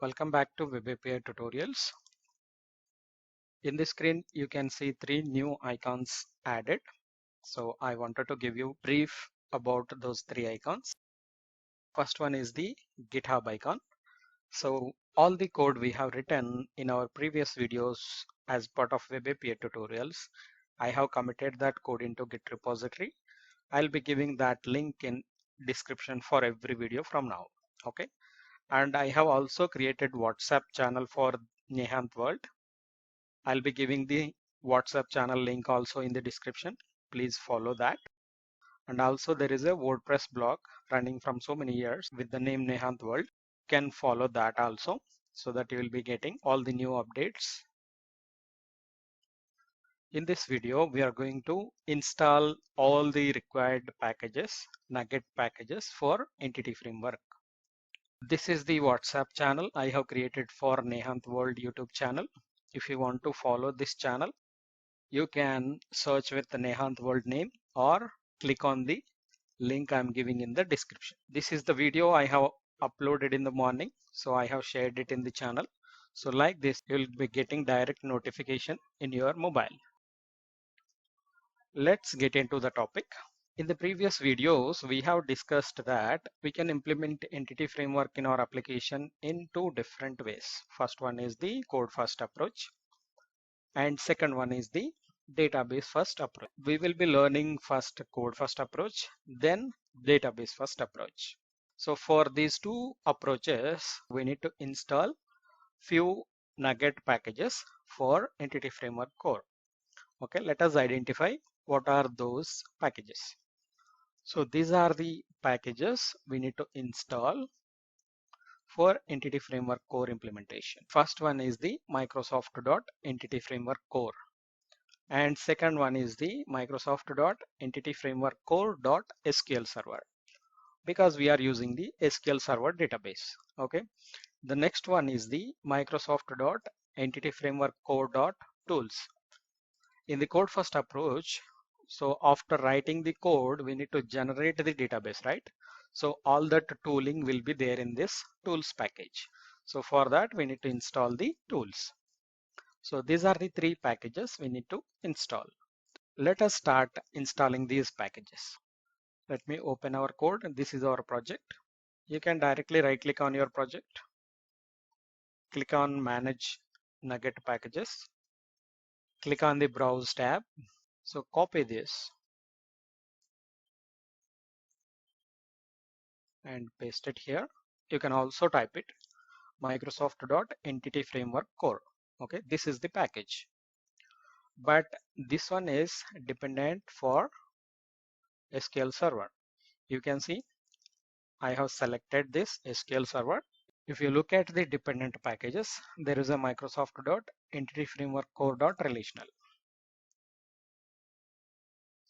Welcome back to Web API tutorials. In this screen, you can see three new icons added. So I wanted to give you brief about those three icons. First one is the GitHub icon. So all the code we have written in our previous videos as part of Web API tutorials, I have committed that code into Git repository. I'll be giving that link in description for every video from now. Okay. And I have also created WhatsApp channel for Nehant World. I'll be giving the WhatsApp channel link also in the description. Please follow that. And also there is a WordPress blog running from so many years with the name Nehant World. You can follow that also so that you will be getting all the new updates. In this video, we are going to install all the required packages, Nugget packages for Entity Framework. This is the WhatsApp channel I have created for Nehant World YouTube channel. If you want to follow this channel, you can search with the Nehant World name or click on the link I'm giving in the description. This is the video I have uploaded in the morning, so I have shared it in the channel. So like this, you'll be getting direct notification in your mobile. Let's get into the topic. In the previous videos, we have discussed that we can implement entity framework in our application in two different ways. First one is the code first approach, and second one is the database first approach. We will be learning first code first approach, then database first approach. So for these two approaches, we need to install few Nugget packages for entity framework core. Okay, let us identify what are those packages. So these are the packages we need to install for Entity Framework Core implementation. First one is the Microsoft.Entity Framework Core. And second one is the Microsoft.Entity Framework Core.SQL Server, because we are using the SQL Server database. Okay. The next one is the Microsoft.Entity Framework Core.Tools. In the code first approach, so after writing the code, we need to generate the database, right? So all that tooling will be there in this tools package. So for that, we need to install the tools. So these are the three packages we need to install. Let us start installing these packages. Let me open our code. This is our project. You can directly right click on your project. Click on Manage Nugget Packages. Click on the Browse tab. So copy this and paste it here. You can also type it Microsoft.Entity Framework Core. Okay, this is the package. But this one is dependent for SQL Server. You can see I have selected this SQL Server. If you look at the dependent packages, there is a Microsoft.Entity Framework Core.Relational.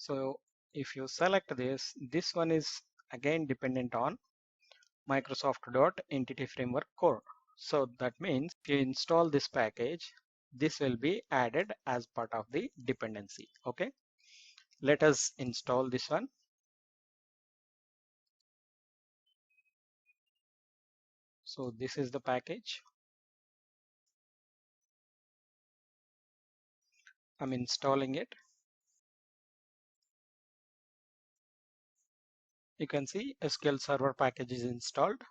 So if you select this, this one is again dependent on Microsoft.Entity Framework Core. So that means if you install this package, this will be added as part of the dependency. Okay, let us install this one. So this is the package. I'm installing it. You can see SQL Server package is installed.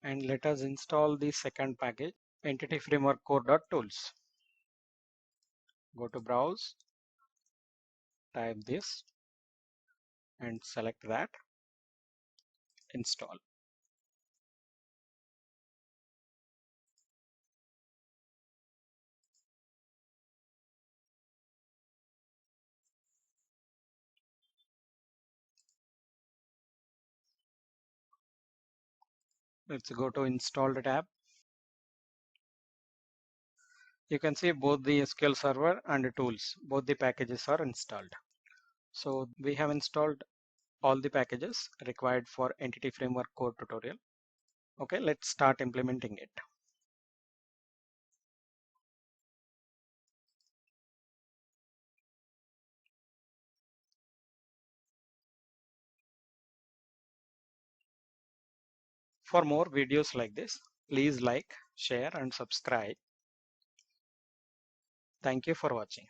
And let us install the second package, Entity Framework Core.Tools. Go to Browse, type this and select that, install. Let's go to Installed tab. You can see both the SQL Server and the tools, both the packages are installed. So we have installed all the packages required for Entity Framework Core tutorial. Okay, let's start implementing it. For more videos like this, please like, share and subscribe. Thank you for watching.